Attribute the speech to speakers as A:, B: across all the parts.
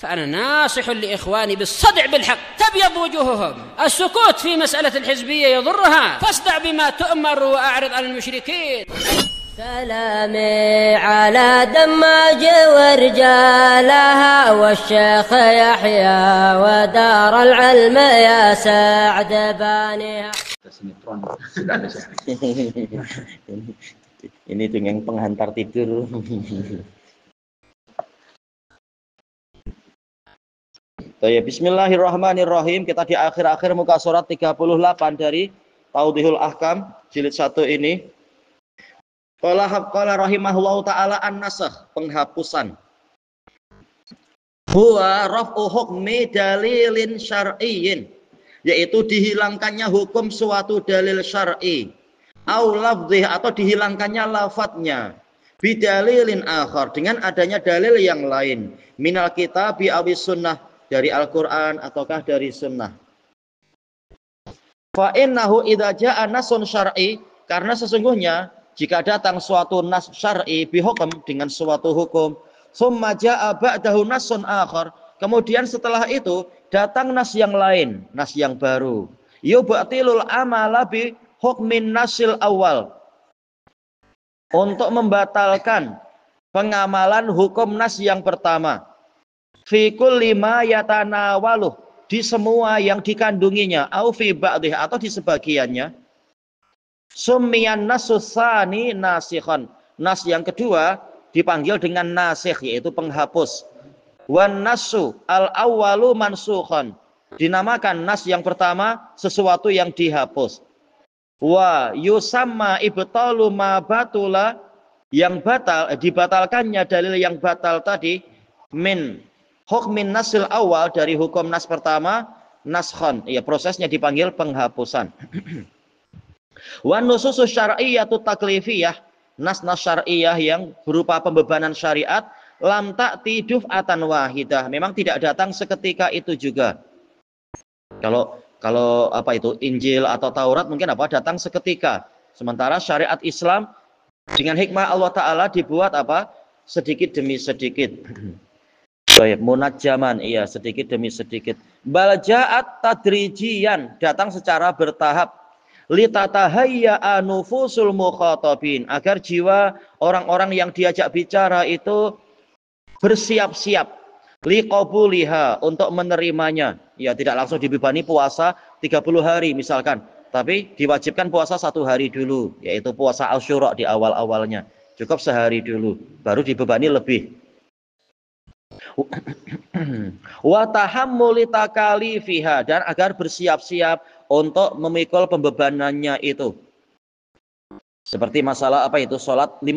A: فأنا ناصح لإخواني بالصدع بالحق تبيض وجوههم. السكوت في مسألة الحزبية يضرها، فاصدع بما تؤمر وأعرض عن المشركين.
B: سلامي على دماج ورجالها والشيخ يحيى ودار العلم يا سعد بانيها.
C: Ini dongeng penghantar tidur. Bismillahirrahmanirrahim. Kita di akhir-akhir muka surat 38 dari Tawdihul Ahkam jilid 1 ini. Qala rahimahullahu ta'ala an-nasakh, penghapusan. Huwa raf'u hukmi dalilin syar'iyyin, yaitu dihilangkannya hukum suatu dalil syar'i, au lafzih, atau dihilangkannya lafadznya, bidalilin akhar, dengan adanya dalil yang lain, minal kitabi awis sunnah, dari Al-Quran ataukah dari sunnah. Fa innahu idza jaa nasun syar'i, karena sesungguhnya jika datang suatu nas syar'i bihukum, dengan suatu hukum, summa jaa ba'dahu nasun akhar, kemudian setelah itu datang nas yang lain, nas yang baru, yubtilul amala bi hukmin nasil awal, untuk membatalkan pengamalan hukum nas yang pertama, fi kulli ma yatanawaluh, di semua yang dikandunginya, au fi ba'dih, atau di sebagiannya. Summiyan nasusani nasikhan, nas yang kedua dipanggil dengan nasikh, yaitu penghapus. Wan nasu al awwalu mansukhan, dinamakan nas yang pertama sesuatu yang dihapus. Wa yusamma ibtalu ma batula, yang batal, dibatalkannya dalil yang batal tadi, min hukmin nasil awal, dari hukum nas pertama, naskhan, ya prosesnya dipanggil penghapusan. Wan nususus syar'iyyatu taklifiyah, nas-nas syar'iyah yang berupa pembebanan syariat, lam ta'ti duf'atan wahidah, memang tidak datang seketika itu juga. Kalau apa itu Injil atau Taurat mungkin apa datang seketika, sementara syariat Islam dengan hikmah Allah Ta'ala dibuat apa sedikit demi sedikit. Baik, munajjaman, iya, sedikit demi sedikit. Bal ja'at tadrijiyan, datang secara bertahap. Litatahayya'a nufusul mukhatabin, agar jiwa orang-orang yang diajak bicara itu bersiap-siap, liqabuliha, untuk menerimanya. Ya, tidak langsung dibebani puasa 30 hari misalkan, tapi diwajibkan puasa 1 hari dulu, yaitu puasa Asyura di awal-awalnya. Cukup sehari dulu, baru dibebani lebih. Wa tahammuli takalifiha, dan agar bersiap-siap untuk memikul pembebanannya itu. Seperti masalah apa itu salat 50.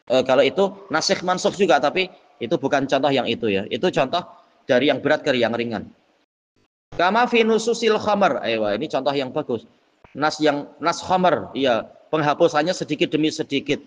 C: Kalau itu nasikh mansukh juga, tapi itu bukan contoh yang itu ya. Itu contoh dari yang berat ke yang ringan. Kama fi nususil khamar. Ini contoh yang bagus. Nas khamar, ya, penghapusannya sedikit demi sedikit.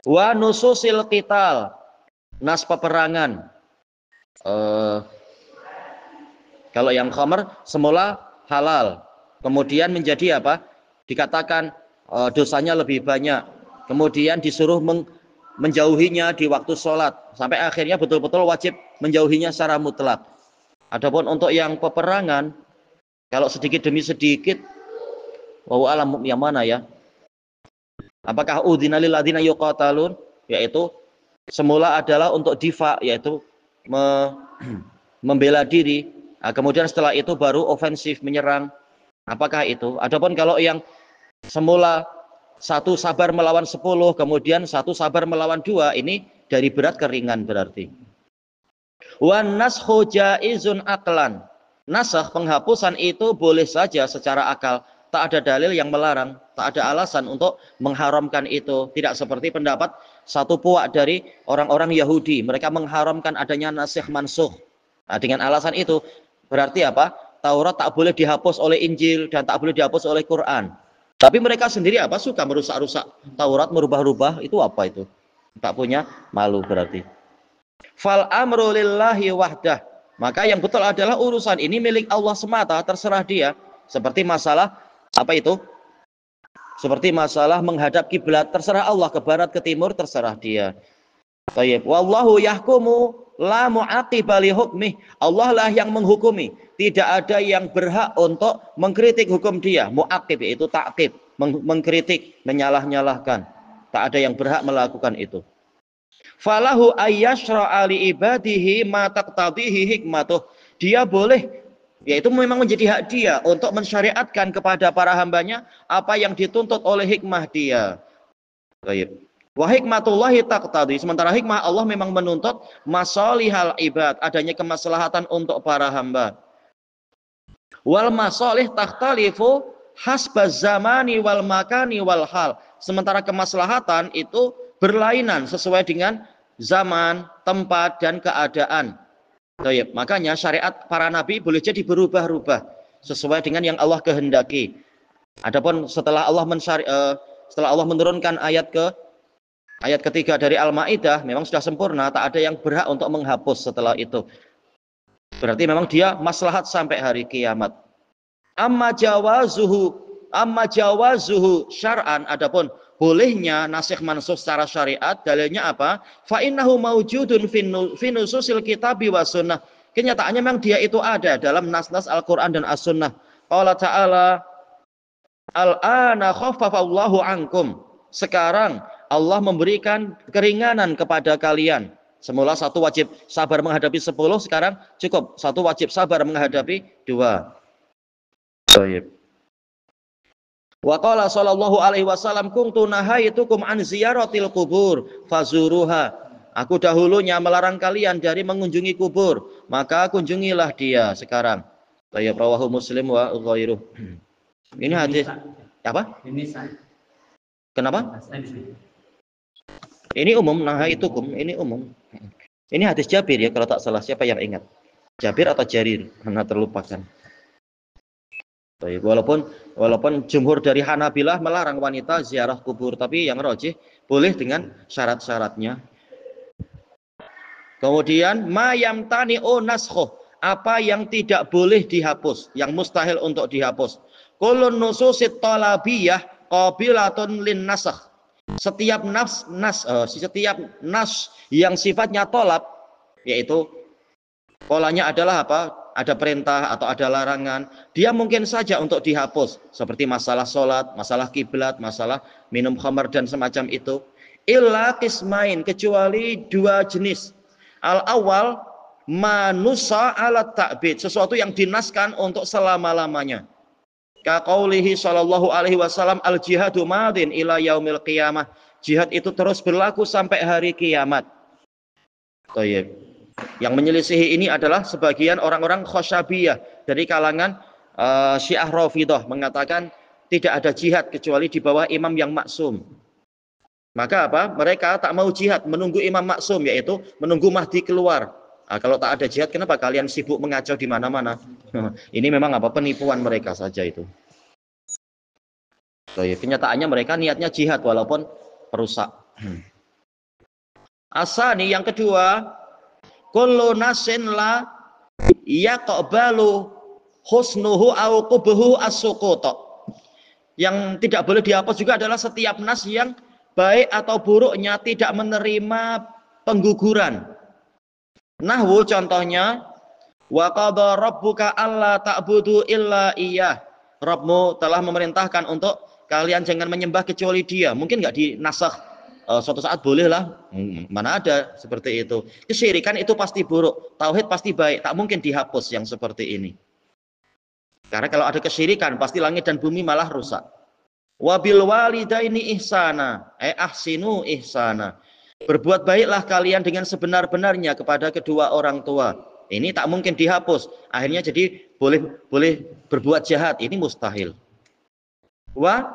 C: Wa nususil qital, nas peperangan. Kalau yang khamar semula halal, kemudian menjadi apa? Dikatakan dosanya lebih banyak, kemudian disuruh menjauhinya di waktu sholat, sampai akhirnya betul-betul wajib menjauhinya secara mutlak. Adapun untuk yang peperangan, kalau sedikit demi sedikit, wallahu alam yang mana ya? Apakah udzina lil ladzina yuqatalun, yaitu semula adalah untuk difa, yaitu membela diri. Nah, kemudian setelah itu baru ofensif menyerang. Apakah itu? Adapun kalau yang semula 1 sabar melawan 10, kemudian 1 sabar melawan 2, ini dari berat ke ringan berarti. Wan naskhu jaizun aqlan. Nasakh, penghapusan itu boleh saja secara akal. Tak ada dalil yang melarang, tak ada alasan untuk mengharamkan itu. Tidak seperti pendapat satu puak dari orang-orang Yahudi. Mereka mengharamkan adanya nasikh mansukh. Nah, dengan alasan itu berarti apa? Taurat tak boleh dihapus oleh Injil dan tak boleh dihapus oleh Quran. Tapi mereka sendiri apa? Suka merusak-rusak Taurat, merubah-rubah. Itu apa itu? Tak punya malu berarti. Fal amru lillahi wahdah. Maka yang betul adalah urusan ini milik Allah semata, terserah dia. Seperti masalah apa itu? Seperti masalah menghadap kiblat, terserah Allah, ke barat, ke timur, terserah dia. Baik. Wallahu yahkumu la mu'aqiba li hukmih. Allah lah yang menghukumi. Tidak ada yang berhak untuk mengkritik hukum dia. Mu'aqib itu ta'qib, mengkritik, menyalah-nyalahkan. Tak ada yang berhak melakukan itu. Falahu ayyashra'a li ibadihi ma taqtadihi hikmatuh. Dia boleh, yaitu memang menjadi hak dia untuk mensyariatkan kepada para hambanya apa yang dituntut oleh hikmah dia. Baik. Wa hikmatullahi taqtadi. Sementara hikmah Allah memang menuntut masalihal ibad, adanya kemaslahatan untuk para hamba. Wal masalih takhtalifu hasbaz zamani wal makani wal hal. Sementara kemaslahatan itu berlainan sesuai dengan zaman, tempat, dan keadaan. Baik. Makanya syariat para nabi boleh jadi berubah-ubah sesuai dengan yang Allah kehendaki. Adapun setelah Allah menurunkan ayat ketiga dari Al-Maidah memang sudah sempurna, tak ada yang berhak untuk menghapus setelah itu. Berarti memang dia maslahat sampai hari kiamat. Amma jawazuhu syar'an, adapun bolehnya nasikh mansukh secara syariat, dalilnya apa? Fa innahu maujudun fi nususil kitabi was sunnah. Kenyataannya memang dia itu ada dalam nas-nas Al-Qur'an dan As-Sunnah. Qala ta'ala al-ana khaffafallahu ankum. Sekarang Allah memberikan keringanan kepada kalian. Semula satu wajib sabar menghadapi 10, sekarang cukup satu wajib sabar menghadapi 2. Baik. Wa qala sallallahu alaihi wasallam kuntu nahaitukum an ziyaratil qubur fazuruha. Aku dahulunya melarang kalian dari mengunjungi kubur, maka kunjungilah dia sekarang. Baik, rawahu Muslim wa ghairuh. Ini hadis apa? Kenapa? Ini umum, nahaitukum, ini umum. Ini hadis Jabir ya kalau tak salah, siapa yang ingat? Jabir atau Jarir? Karena terlupakan. Walaupun jumhur dari Hanabilah melarang wanita ziarah kubur, tapi yang rajih boleh dengan syarat-syaratnya. Kemudian ma yamtani'u naskhuh, apa yang tidak boleh dihapus, yang mustahil untuk dihapus. Kullun nususit talabiyah qabilatun lin nasakh. Setiap nas yang sifatnya tolab, yaitu polanya adalah apa? Ada perintah atau ada larangan, dia mungkin saja untuk dihapus, seperti masalah sholat, masalah kiblat, masalah minum khamar dan semacam itu. Illa qismain, kecuali 2 jenis. Al-awwal manusa ala ta'bid, sesuatu yang dinaskan untuk selama-lamanya. Kaqaulihi sallallahu alaihi wasallam al-jihadu madin ila yaumil qiyamah. Jihad itu terus berlaku sampai hari kiamat. Baik. Yang menyelisihi ini adalah sebagian orang-orang Khosyabiyah dari kalangan Syiah Rafidhah mengatakan tidak ada jihad kecuali di bawah imam yang maksum. Maka apa? Mereka tak mau jihad, menunggu imam maksum, yaitu menunggu Mahdi keluar. Nah, kalau tak ada jihad, kenapa kalian sibuk mengacau di mana-mana? Ini memang apa? Penipuan mereka saja itu. So, ya, kenyataannya mereka niatnya jihad walaupun perusak. Asani yang kedua, kullu nasin la yaqbalu husnuhu au qubhu as-suquta. Yang tidak boleh dihapus juga adalah setiap nas yang baik atau buruknya tidak menerima pengguguran. Nahwu contohnya, wa qadha rabbuka alla ta'budu illa iyyah. Rabbmu telah memerintahkan untuk kalian jangan menyembah kecuali Dia. Mungkin enggak dinasakh. Suatu saat boleh lah, mana ada seperti itu. Kesyirikan itu pasti buruk, tauhid pasti baik, tak mungkin dihapus yang seperti ini. Karena kalau ada kesyirikan pasti langit dan bumi malah rusak. Wabil walidaini ihsana, ahsinu ihsana. Berbuat baiklah kalian dengan sebenar-benarnya kepada kedua orang tua. Ini tak mungkin dihapus. Akhirnya jadi boleh berbuat jahat, ini mustahil. Wa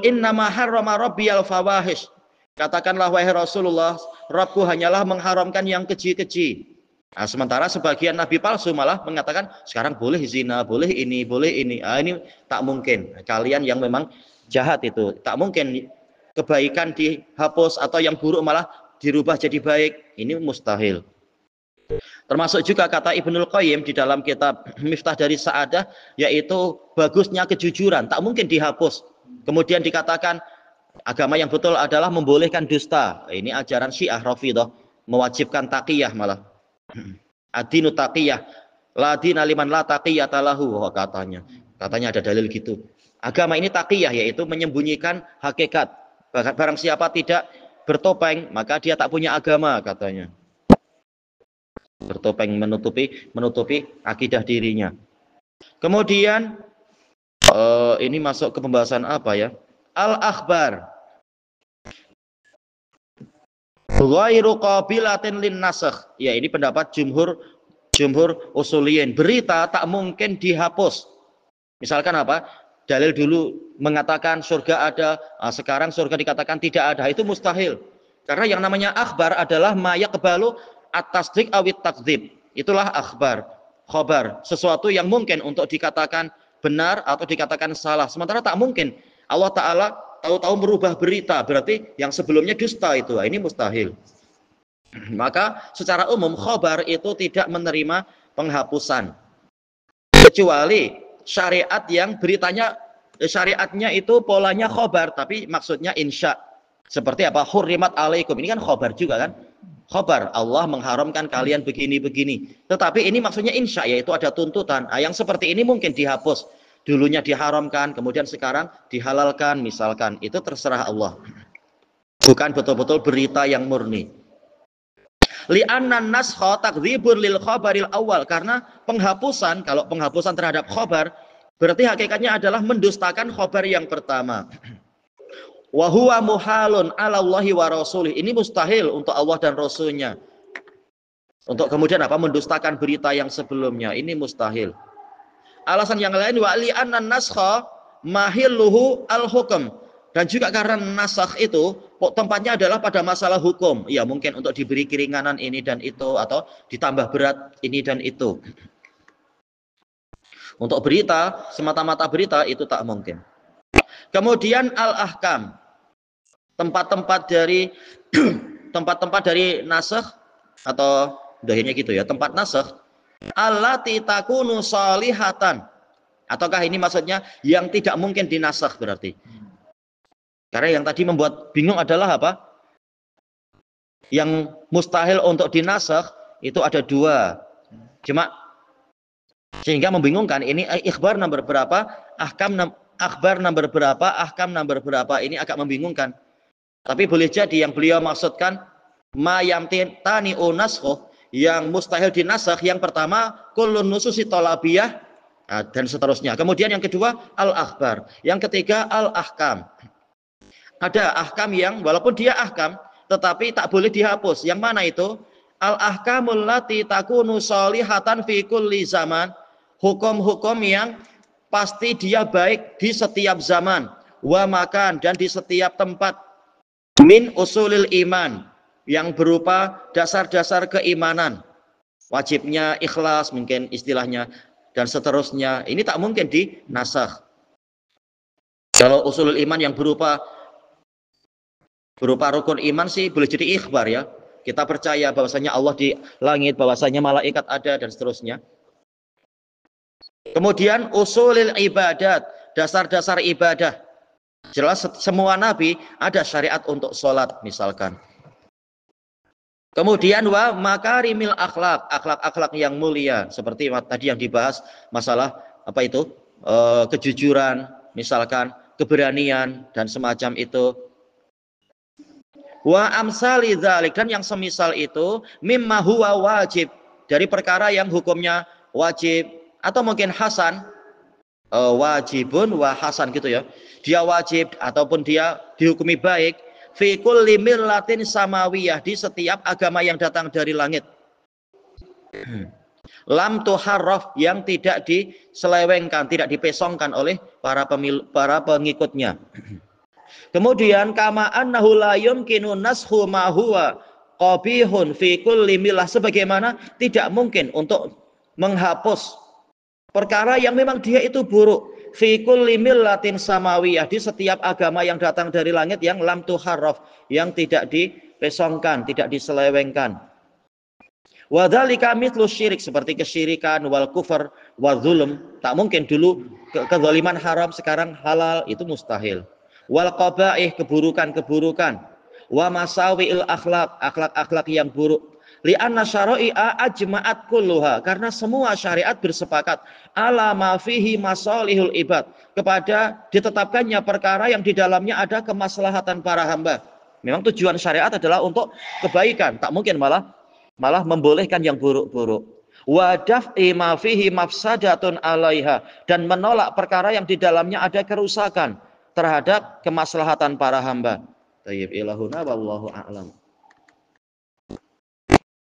C: innama harrama rabbiyal fawahish. Katakanlah wahai Rasulullah, Rabbku hanyalah mengharamkan yang keji-keji. Nah, sementara sebagian nabi palsu malah mengatakan sekarang boleh zina, boleh ini, boleh ini. Ah, ini tak mungkin. Kalian yang memang jahat itu, tak mungkin kebaikan dihapus atau yang buruk malah dirubah jadi baik. Ini mustahil. Termasuk juga kata Ibnul Qayyim di dalam kitab Miftah dari Sa'adah, yaitu bagusnya kejujuran, tak mungkin dihapus. Kemudian dikatakan Agama yang betul adalah membolehkan dusta. Ini ajaran Syiah Rafidhah, mewajibkan taqiyah malah. Adinu taqiyah, la dina liman la taqiyata lahu, katanya. Katanya ada dalil gitu. Agama ini taqiyah, yaitu menyembunyikan hakikat. Barang siapa tidak bertopeng, maka dia tak punya agama, katanya. Bertopeng menutupi akidah dirinya. Kemudian ini masuk ke pembahasan apa ya? Al-akhbar ghairu qabilatin lin nasakh. Ya, ini pendapat jumhur usuliyin. Berita tak mungkin dihapus. Misalkan apa? Dalil dulu mengatakan surga ada, sekarang surga dikatakan tidak ada. Itu mustahil. Karena yang namanya akhbar adalah ma yaqbalu at-tasdiq awit takdzib. Itulah akhbar, khabar, sesuatu yang mungkin untuk dikatakan benar atau dikatakan salah. Sementara tak mungkin. Allah Ta'ala tahu-tahu merubah berita, berarti yang sebelumnya dusta itu. Ini mustahil. Maka secara umum khabar itu tidak menerima penghapusan. Kecuali syariat yang beritanya, syariatnya itu polanya khabar, tapi maksudnya insya. Seperti apa? Hurrimat alaikum. Ini kan khabar juga kan? Khabar, Allah mengharamkan kalian begini-begini. Tetapi ini maksudnya insya, yaitu ada tuntutan. Yang seperti ini mungkin dihapus. Dulunya diharamkan, kemudian sekarang dihalalkan, misalkan. Itu terserah Allah. Bukan betul-betul berita yang murni. Li'annan naskha takdzibun lil khabaril awal. Karena penghapusan, kalau penghapusan terhadap khabar, berarti hakikatnya adalah mendustakan khabar yang pertama. Wa huwa muhalun 'ala Allahi wa rasulih. Ini mustahil untuk Allah dan Rasulnya. Untuk kemudian apa? Mendustakan berita yang sebelumnya. Ini mustahil. Alasan yang lain, wa li'anna naskha mahilluhu al-hukm. Dan juga karena nasakh itu tempatnya adalah pada masalah hukum. Ya, mungkin untuk diberi keringanan ini dan itu, atau ditambah berat ini dan itu. Untuk berita, semata-mata berita itu tak mungkin. Kemudian al-ahkam. Tempat-tempat dari nasakh, atau dahirnya gitu ya, tempat nasakh allati takunu salihatan. Ataukah ini maksudnya yang tidak mungkin dinasakh berarti? Karena yang tadi membuat bingung adalah apa? Yang mustahil untuk dinasakh itu ada dua. Cuma sehingga membingungkan, ini ikhbar nomor berapa, akhbar nomor berapa, ahkam nomor berapa, ini agak membingungkan. Tapi boleh jadi yang beliau maksudkan ma yamtani unaskh, yang mustahil dinasakh, yang pertama kullun nususi talabiyah, dan seterusnya. Kemudian yang kedua al-akhbar, yang ketiga al-ahkam. Ada ahkam yang walaupun dia ahkam tetapi tak boleh dihapus. Yang mana itu? Al-ahkamul lati takunu salihatan fi kulli zaman. Hukum-hukum yang pasti dia baik di setiap zaman, wa makan, dan di setiap tempat. Min usulil iman, yang berupa dasar-dasar keimanan, wajibnya ikhlas mungkin istilahnya, dan seterusnya. Ini tak mungkin dinasakh. Kalau usulul iman yang berupa rukun iman sih boleh jadi ikhbar ya. Kita percaya bahwasanya Allah di langit, bahwasanya malaikat ada, dan seterusnya. Kemudian usulil ibadat, dasar-dasar ibadah. Jelas semua nabi ada syariat untuk sholat misalkan. Kemudian wa makarimil akhlak, akhlak-akhlak yang mulia, seperti tadi yang dibahas masalah apa itu? Kejujuran, misalkan keberanian dan semacam itu. Wa amsali dzalik, dan yang semisal itu, mimma huwa wajib, dari perkara yang hukumnya wajib atau mungkin hasan, wajibun wa hasan gitu ya. Dia wajib ataupun dia dihukumi baik fi kulli millatin samawiyah, di setiap agama yang datang dari langit. Lam tuharraf, yang tidak diselewengkan, tidak dipesongkan oleh para pengikutnya. Kemudian kama annahu la yumkinu nashu ma huwa qabihun fi kulli millah, sebagaimana tidak mungkin untuk menghapus perkara yang memang dia itu buruk fi kulli millatin samawiyah, di setiap agama yang datang dari langit yang lam tuharraf, yang tidak dipesongkan, tidak diselewengkan. Wa dzalika mithlu syirik, seperti kesyirikan, wal kufur, wal zulm. Tak mungkin dulu kezaliman haram sekarang halal, itu mustahil. wal qabaih, keburukan-keburukan, wa masawiil akhlak, akhlak-akhlak yang buruk. Li'anna syara'i'a ajma'at kulluha, karena semua syariat bersepakat ala ma fihi masalihul ibad, kepada ditetapkannya perkara yang di dalamnya ada kemaslahatan para hamba. Memang tujuan syariat adalah untuk kebaikan, tak mungkin malah membolehkan yang buruk-buruk. Wa daf'i ma fihi mafsadatun 'alaiha, dan menolak perkara yang di dalamnya ada kerusakan terhadap kemaslahatan para hamba. Tayyib ilahuna wallahu a'lam.